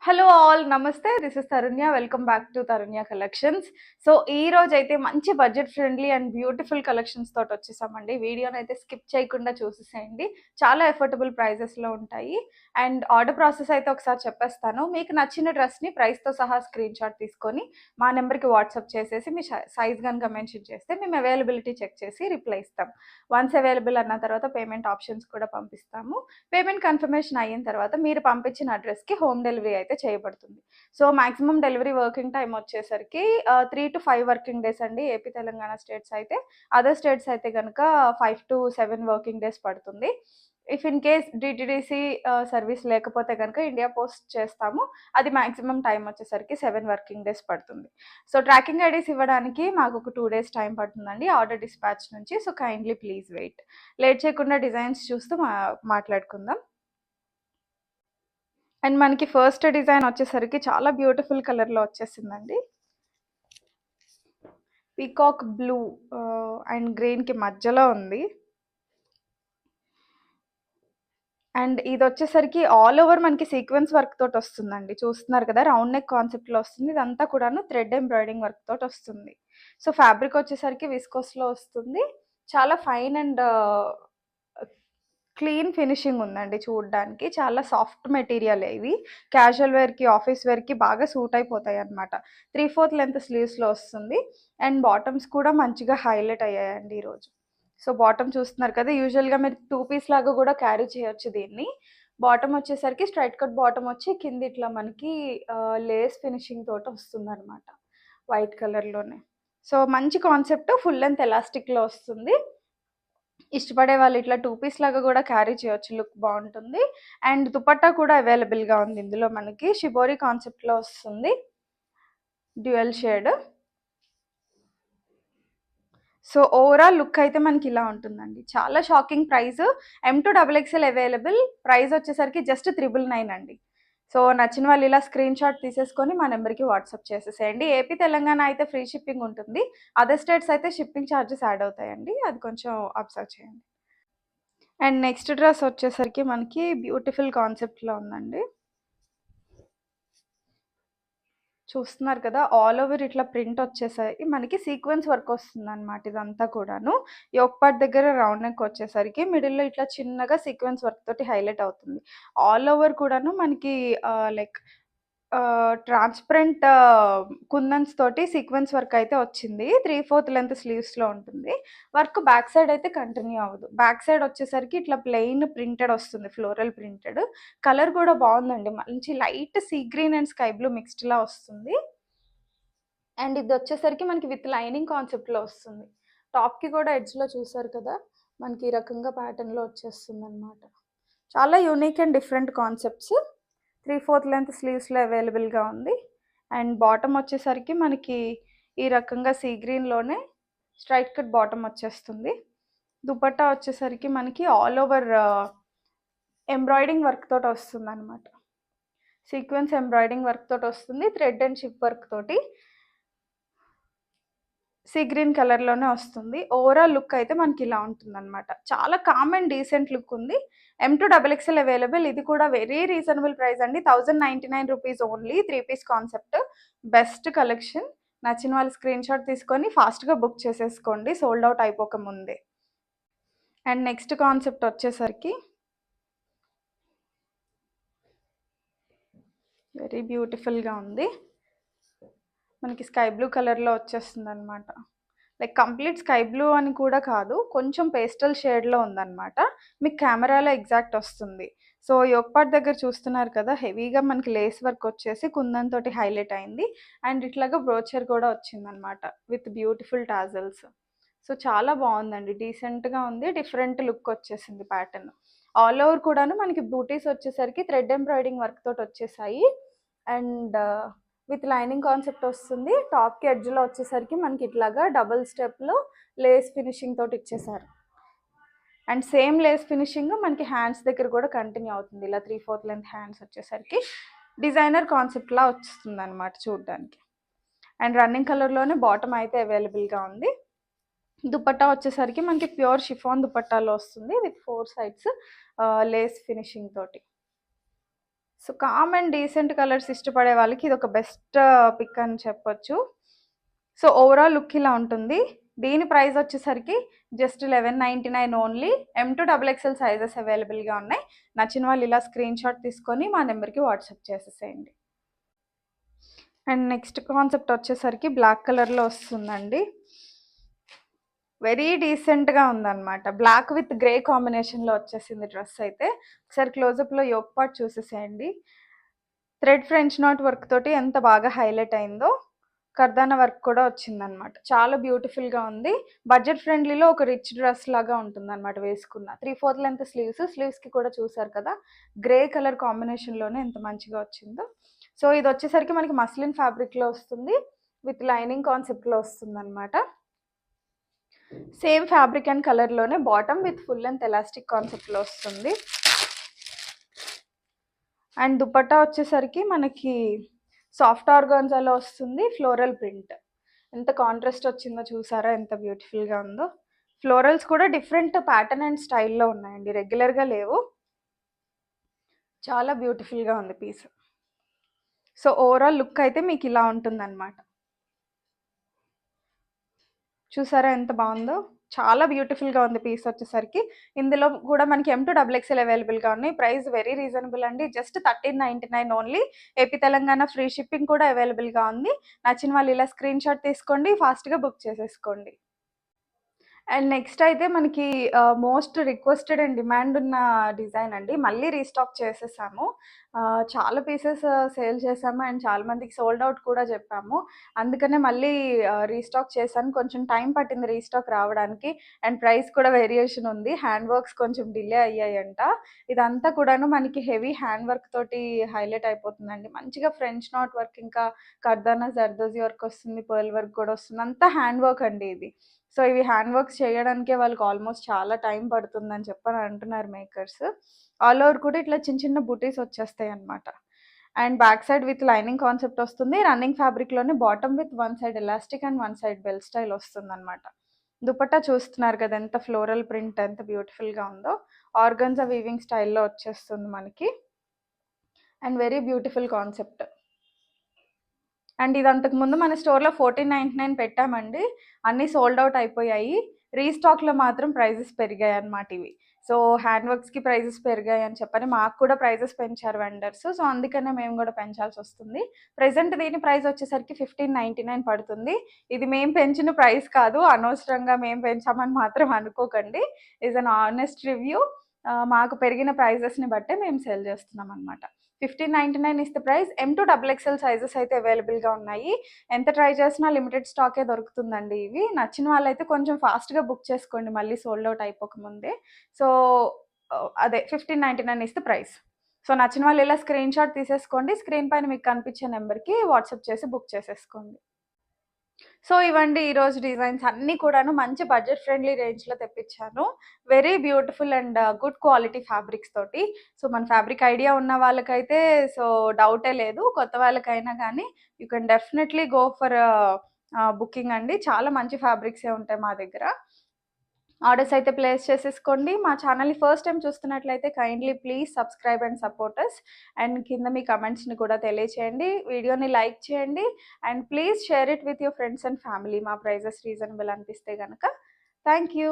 Hello all నమస్తే. This is Tarunya. Welcome back to Tarunya collections. So ఈ రోజు అయితే మంచి budget friendly and beautiful collections తోటి వచ్చేసామండి. వీడియోని అయితే స్కిప్ చేయకుండా చూసేసేయండి. చాలా ఎఫోర్డబుల్ ప్రైజెస్లో ఉంటాయి. అండ్ ఆర్డర్ ప్రాసెస్ అయితే ఒకసారి చెప్పేస్తాను. మీకు నచ్చిన డ్రెస్ని ప్రైస్తో సహా స్క్రీన్ షాట్ తీసుకొని మా నెంబర్కి వాట్సాప్ చేసేసి మీ సైజ్ కనుక మెన్షన్ చేస్తే మేము అవైలబిలిటీ చెక్ చేసి రిప్లై ఇస్తాం. వన్స్ అవైలబుల్ అన్న తర్వాత పేమెంట్ ఆప్షన్స్ కూడా పంపిస్తాము. పేమెంట్ కన్ఫర్మేషన్ అయిన తర్వాత మీరు పంపించిన అడ్రస్కి హోమ్ డెలివరీ అయితే చేయబడుతుంది. So maximum delivery working time వచ్చేసరికి 3 to 5 వర్కింగ్ డేస్ అండి. ఏపీ తెలంగాణ స్టేట్స్ అయితే. అదర్ స్టేట్స్ అయితే కనుక 5 to 7 వర్కింగ్ డేస్ పడుతుంది. If in case DTDC service లేకపోతే కనుక ఇండియా పోస్ట్ చేస్తాము. అది మాక్సిమం టైం వచ్చేసరికి 7 వర్కింగ్ డేస్ పడుతుంది. సో ట్రాకింగ్ ఐడీస్ ఇవ్వడానికి మాకు ఒక 2 days టైం పడుతుందండి ఆర్డర్ డిస్పాచ్ నుంచి. So kindly please wait. Late చేయకుండా డిజైన్స్ చూస్తూ మాట్లాడుకుందాం. అండ్ మనకి ఫస్ట్ డిజైన్ వచ్చేసరికి చాలా బ్యూటిఫుల్ కలర్లో వచ్చేసిందండి. పీకాక్ బ్లూ అండ్ గ్రీన్కి మధ్యలో ఉంది. అండ్ ఇది వచ్చేసరికి ఆల్ ఓవర్ మనకి సీక్వెన్స్ వర్క్ తోటి వస్తుందండి. చూస్తున్నారు కదా, రౌండ్ నెక్ కాన్సెప్ట్లో వస్తుంది. ఇదంతా కూడాను థ్రెడ్ ఎంబ్రాయిడింగ్ వర్క్ తోటి వస్తుంది. సో ఫ్యాబ్రిక్ వచ్చేసరికి విస్కోస్లో వస్తుంది. చాలా ఫైన్ అండ్ క్లీన్ ఫినిషింగ్ ఉందండి. చూడడానికి చాలా సాఫ్ట్ మెటీరియల్. ఇవి క్యాజువల్ వేర్కి, ఆఫీస్ వేర్కి బాగా సూట్ అయిపోతాయి అనమాట. 3/4 లెంత్ స్లీవ్స్లో వస్తుంది. అండ్ బాటమ్స్ కూడా మంచిగా హైలైట్ అయ్యాయండి ఈరోజు. సో బాటమ్ చూస్తున్నారు కదా, యూజువల్గా మీరు 2 పీస్ లాగా కూడా క్యారీ చేయొచ్చు దీన్ని. బాటమ్ వచ్చేసరికి స్ట్రైట్ కట్ బాటమ్ వచ్చి కింద ఇట్లా మనకి లేస్ ఫినిషింగ్ తోటి వస్తుంది అనమాట, వైట్ కలర్లోనే. సో మంచి కాన్సెప్ట్. ఫుల్ లెంత్ ఎలాస్టిక్లో వస్తుంది. ఇష్టపడే వాళ్ళు ఇట్లా 2 పీస్ లాగా కూడా క్యారీ చేయొచ్చు, లుక్ బాగుంటుంది. అండ్ దుపట్టా కూడా అవైలబుల్గా ఉంది. ఇందులో మనకి షిబోరి కాన్సెప్ట్లో వస్తుంది, dual shade. So overall look అయితే మనకి ఇలా ఉంటుందండి. చాలా shocking price. M2XXL available. Price వచ్చేసరికి జస్ట్ 999 అండి. సో నచ్చిన వాళ్ళు ఇలా స్క్రీన్ షాట్ తీసేసుకొని మా నెంబర్కి వాట్సాప్ చేసేసేయండి. ఏపీ తెలంగాణ అయితే ఫ్రీ షిప్పింగ్ ఉంటుంది. అదర్ స్టేట్స్ అయితే షిప్పింగ్ ఛార్జెస్ యాడ్ అవుతాయండి. అది కొంచెం అబ్జర్వ్ చేయండి. అండ్ నెక్స్ట్ డ్రెస్ వచ్చేసరికి మనకి బ్యూటిఫుల్ కాన్సెప్ట్లో ఉందండి. చూస్తున్నారు కదా, ఆల్ ఓవర్ ఇట్లా ప్రింట్ వచ్చేసరికి మనకి సీక్వెన్స్ వర్క్ వస్తుంది అనమాట. ఇదంతా కూడాను యోక్ పార్ట్ దగ్గర రౌండ్ నెక్ వచ్చేసరికి మిడిల్లో ఇట్లా చిన్నగా సీక్వెన్స్ వర్క్ తోటి హైలైట్ అవుతుంది. ఆల్ ఓవర్ కూడాను మనకి లైక్ ట్రాన్స్పరెంట్ కుందన్స్ తోటి సీక్వెన్స్ వర్క్ అయితే వచ్చింది. 3/4 లెంత్ స్లీవ్స్లో ఉంటుంది. వర్క్ బ్యాక్ సైడ్ అయితే కంటిన్యూ అవ్వదు. బ్యాక్ సైడ్ వచ్చేసరికి ఇట్లా ప్లెయిన్ ప్రింటెడ్ వస్తుంది, ఫ్లోరల్ ప్రింటెడ్. కలర్ కూడా బాగుందండి, మంచి light sea green and sky blue మిక్స్డ్లా వస్తుంది. అండ్ ఇది వచ్చేసరికి మనకి విత్ లైనింగ్ కాన్సెప్ట్లో వస్తుంది. టాప్కి కూడా ఎడ్జ్లో చూసారు కదా, మనకి ఈ రకంగా ప్యాటర్న్లో వచ్చేస్తుంది అనమాట. చాలా unique and different concepts. 3/4 length స్లీవ్స్లో అవైలబుల్గా ఉంది. అండ్ బాటమ్ వచ్చేసరికి మనకి ఈ రకంగా సీ గ్రీన్లోనే స్ట్రైట్ కట్ బాటమ్ వచ్చేస్తుంది. దుపట్టా వచ్చేసరికి మనకి ఆల్ ఓవర్ ఎంబ్రాయిడింగ్ వర్క్ తోటి వస్తుంది అనమాట. సీక్వెన్స్ ఎంబ్రాయిడింగ్ వర్క్ తోటి వస్తుంది, థ్రెడ్ అండ్ షిప్ వర్క్ తోటి. సీ గ్రీన్ కలర్లోనే వస్తుంది. ఓవరాల్ లుక్ అయితే మనకి ఇలా ఉంటుంది అనమాట. చాలా కామ్ అండ్ డీసెంట్ లుక్ ఉంది. M2XXL available. ఇది కూడా వెరీ రీజనబుల్ ప్రైస్ అండి. 1099 rupees only. 3 piece concept. Best collection. నచ్చిన వాళ్ళు స్క్రీన్ షాట్ తీసుకొని ఫాస్ట్గా బుక్ చేసేసుకోండి, సోల్డ్ అవుట్ అయిపోక ముందే. అండ్ నెక్స్ట్ కాన్సెప్ట్ వచ్చేసరికి వెరీ బ్యూటిఫుల్గా ఉంది. మనకి స్కై బ్లూ కలర్లో వచ్చేస్తుంది అనమాట. లైక్ కంప్లీట్ స్కై బ్లూ అని కూడా కాదు, కొంచెం పేస్టల్ షేడ్లో ఉందన్నమాట. మీకు కెమెరాలో ఎగ్జాక్ట్ వస్తుంది. సో యోక్ పార్ట్ దగ్గర చూస్తున్నారు కదా, హెవీగా మనకి లేస్ వర్క్ వచ్చేసి కుందన్ తోటి హైలైట్ అయింది. అండ్ ఇట్లాగా బ్రోచర్ కూడా వచ్చిందనమాట విత్ బ్యూటిఫుల్ టాజల్స్. సో చాలా బాగుందండి, డీసెంట్గా ఉంది, డిఫరెంట్ లుక్ వచ్చేసింది ప్యాటర్న్. ఆల్ ఓవర్ కూడాను మనకి బూటీస్ వచ్చేసరికి థ్రెడ్ ఎంబ్రాయిడింగ్ వర్క్ తోటి వచ్చేసాయి. అండ్ విత్ లైనింగ్ కాన్సెప్ట్ వస్తుంది. టాప్కి ఎడ్జ్లో వచ్చేసరికి మనకి ఇట్లాగా డబుల్ స్టెప్లో లేస్ ఫినిషింగ్ తోటి ఇచ్చేసారు. అండ్ సేమ్ లేస్ ఫినిషింగ్ మనకి హ్యాండ్స్ దగ్గర కూడా కంటిన్యూ అవుతుంది. ఇలా 3/4 లెంత్ హ్యాండ్స్ వచ్చేసరికి డిజైనర్ కాన్సెప్ట్లా వస్తుంది అనమాట చూడడానికి. అండ్ రన్నింగ్ కలర్లోనే బాటమ్ అయితే అవైలబుల్గా ఉంది. దుపట్టా వచ్చేసరికి మనకి ప్యూర్ షిఫాన్ దుపట్టాలో వస్తుంది విత్ 4 sides లేస్ ఫినిషింగ్ తోటి. So calm and decent colours ఇష్టపడే వాళ్ళకి ఇది ఒక బెస్ట్ పిక్ అని చెప్పొచ్చు. సో ఓవరాల్ లుక్ ఇలా ఉంటుంది. దీని ప్రైస్ వచ్చేసరికి just 1199 only. M2 XXL sizes అవైలబుల్గా ఉన్నాయి. నచ్చిన వాళ్ళు ఇలా స్క్రీన్ షాట్ తీసుకొని మా నెంబర్కి వాట్సాప్ చేసేసేయండి. అండ్ నెక్స్ట్ కాన్సెప్ట్ వచ్చేసరికి బ్లాక్ కలర్లో వస్తుందండి. వెరీ డీసెంట్గా ఉందన్నమాట. బ్లాక్ విత్ గ్రే కాంబినేషన్లో వచ్చేసింది డ్రెస్ అయితే. ఒకసారి క్లోజప్లో యోక్ పార్ట్ చూసేసేయండి. థ్రెడ్ ఫ్రెంచ్ నాట్ వర్క్ తోటి ఎంత బాగా హైలైట్ అయిందో. కర్దానా వర్క్ కూడా వచ్చిందనమాట. చాలా బ్యూటిఫుల్గా ఉంది. బడ్జెట్ ఫ్రెండ్లీలో ఒక రిచ్ డ్రెస్ లాగా ఉంటుందన్నమాట వేసుకున్న. 3/4 లెంత్ స్లీవ్స్కి కూడా చూసారు కదా, గ్రే కలర్ కాంబినేషన్లోనే ఎంత మంచిగా వచ్చిందో. సో ఇది వచ్చేసరికి మనకి మస్లిన్ ఫ్యాబ్రిక్లో వస్తుంది, విత్ లైనింగ్ కాన్సెప్ట్లో వస్తుందన్నమాట. సేమ్ ఫ్యాబ్రిక్ అండ్ కలర్లోనే bottom with full length elastic కాన్సెప్ట్లో వస్తుంది. అండ్ దుపట్టా వచ్చేసరికి మనకి సాఫ్ట్ ఆర్గాన్జాలో వస్తుంది, ఫ్లోరల్ ప్రింట్. ఎంత కాంట్రాస్ట్ వచ్చిందో చూసారా, ఎంత బ్యూటిఫుల్గా ఉందో. ఫ్లోరల్స్ కూడా డిఫరెంట్ ప్యాటర్న్ అండ్ స్టైల్లో ఉన్నాయండి, రెగ్యులర్గా లేవు. చాలా బ్యూటిఫుల్గా ఉంది పీస్. సో ఓవరాల్ లుక్ అయితే మీకు ఇలా ఉంటుందన్నమాట. చూసారా ఎంత బాగుందో, చాలా బ్యూటిఫుల్గా ఉంది పీస్ వచ్చేసరికి. ఇందులో కూడా మనకి M2 XXL అవైలబుల్గా ఉన్నాయి. ప్రైస్ వెరీ రీజనబుల్ అండి, just 1399 only. AP Telangana free shipping కూడా అవైలబుల్గా ఉంది. నచ్చిన వాళ్ళు ఇలా స్క్రీన్ షాట్ తీసుకోండి, ఫాస్ట్గా బుక్ చేసేసుకోండి. అండ్ నెక్స్ట్ అయితే మనకి మోస్ట్ రిక్వెస్టెడ్ అండ్ డిమాండ్ ఉన్న డిజైన్ అండి. మళ్ళీ రీస్టాక్ చేసేసాము. చాలా పీసెస్ సేల్ చేసాము అండ్ చాలా మందికి సోల్డ్ అవుట్ కూడా చెప్పాము. అందుకనే మళ్ళీ రీస్టాక్ చేశాను. కొంచెం టైం పట్టింది రీస్టాక్ రావడానికి అండ్ ప్రైస్ కూడా వేరియేషన్ ఉంది. హ్యాండ్ వర్క్స్ కొంచెం డిలే అయ్యాయంట. ఇదంతా కూడాను మనకి హెవీ హ్యాండ్ వర్క్ తోటి హైలైట్ అయిపోతుందండి. మంచిగా ఫ్రెంచ్ నాట్ వర్క్, ఇంకా కర్దానా జర్దోజీ వర్క్ వస్తుంది, పర్ల్ వర్క్ కూడా వస్తుంది. అంతా హ్యాండ్ వర్క్ అండి ఇది. సో ఇవి హ్యాండ్ వర్క్స్ చేయడానికే వాళ్ళకి ఆల్మోస్ట్ చాలా టైం పడుతుందని చెప్పని అంటున్నారు మేకర్స్. ఆల్ ఓవర్ కూడా ఇట్లా చిన్న చిన్న బుటీస్ వచ్చేస్తాయి అనమాట. And back side with lining concept వస్తుంది. రన్నింగ్ ఫ్యాబ్రిక్లోనే bottom with one side elastic and one side bell style వస్తుంది అనమాట. దుపట్టా చూస్తున్నారు కదా ఎంత ఫ్లోరల్ ప్రింట్, ఎంత బ్యూటిఫుల్గా ఉందో. ఆర్గన్జా వీవింగ్ స్టైల్లో వచ్చేస్తుంది మనకి. And very beautiful concept. And ఇది అంతకుముందు మన స్టోర్లో 1499 పెట్టామండి. అన్నీ సోల్డ్ అవుట్ అయిపోయాయి. రీస్టాక్లో మాత్రం ప్రైజెస్ పెరిగాయి అన్నమాట ఇవి. సో హ్యాండ్ వర్క్స్కి ప్రైజెస్ పెరిగాయి అని చెప్పని మాకు కూడా ప్రైజెస్ పెంచారు వెండర్స్. సో అందుకనే మేము కూడా పెంచాల్సి వస్తుంది. ప్రజెంట్ దీని ప్రైస్ వచ్చేసరికి 1599 పడుతుంది. ఇది మేము పెంచిన ప్రైస్ కాదు, అనవసరంగా మేము పెంచామని మాత్రం అనుకోకండి. Is an honest review. మాకు పెరిగిన ప్రైజెస్ని బట్టే మేము సేల్ చేస్తున్నాం అనమాట. 1599 is the price. M2 XXL sizes అయితే అవైలబుల్గా ఉన్నాయి. ఎంత ట్రై చేసినా లిమిటెడ్ స్టాకే దొరుకుతుందండి ఇవి. నచ్చిన వాళ్ళైతే కొంచెం ఫాస్ట్గా బుక్ చేసుకోండి, మళ్ళీ సోల్డ్ అవుట్ అయిపోకముందే. సో అదే 1599 ఇస్ ద ప్రైస్. సో నచ్చిన వాళ్ళు ఇలా స్క్రీన్ షాట్ తీసేసుకోండి. స్క్రీన్ పైన మీకు కనిపించే నెంబర్కి వాట్సాప్ చేసి బుక్ చేసేసుకోండి. సో ఇవండి ఈరోజు డిజైన్స్ అన్నీ కూడాను మంచి బడ్జెట్ ఫ్రెండ్లీ రేంజ్లో తెప్పించాను. Very beautiful and good quality fabrics తోటి. సో మన ఫ్యాబ్రిక్ ఐడియా ఉన్న వాళ్ళకైతే సో డౌటే లేదు. కొత్త వాళ్ళకైనా కానీ you can definitely go for booking అండి. చాలా మంచి ఫ్యాబ్రిక్సే ఉంటాయి మా దగ్గర. ఆర్డర్స్ అయితే ప్లేస్ చేసేసుకోండి. మా ఛానల్ని ఫస్ట్ టైం చూస్తున్నట్లయితే kindly please subscribe and support us. And కింద మీ కమెంట్స్ని కూడా తెలియచేయండి, వీడియోని లైక్ చేయండి and please share it with your friends and family. మా ప్రైజెస్ రీజనబుల్ అనిపిస్తే కనుక. Thank you.